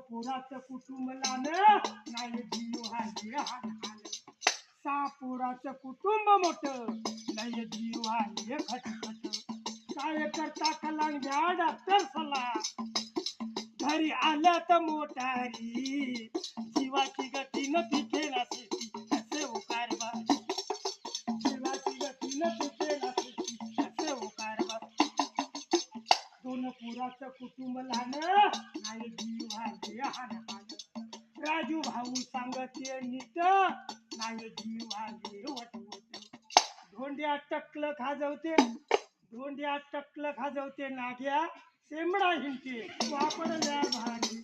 पुराचं कुटुंब लानं नाही जीव हाय हान हान सापुराचं कुटुंब मोठं नाही जीव हाय खटखट काय करता कलान घ्या डॉक्टर सल्ला घरी आल्या तर मोटारी जीवाची गती न पिकेला शेती असे उकार बा जीवाची गती न पिकेला शेती असे उकार बा दोन पुराचं कुटुंब लहान नाही जीव हाय हान हान राजू भाऊ सांगते नीट नाही जीव हाय वटवट धोंड्या टकलं खाजवते नाग्या शेंबडा हिंडते वापरल्या भारी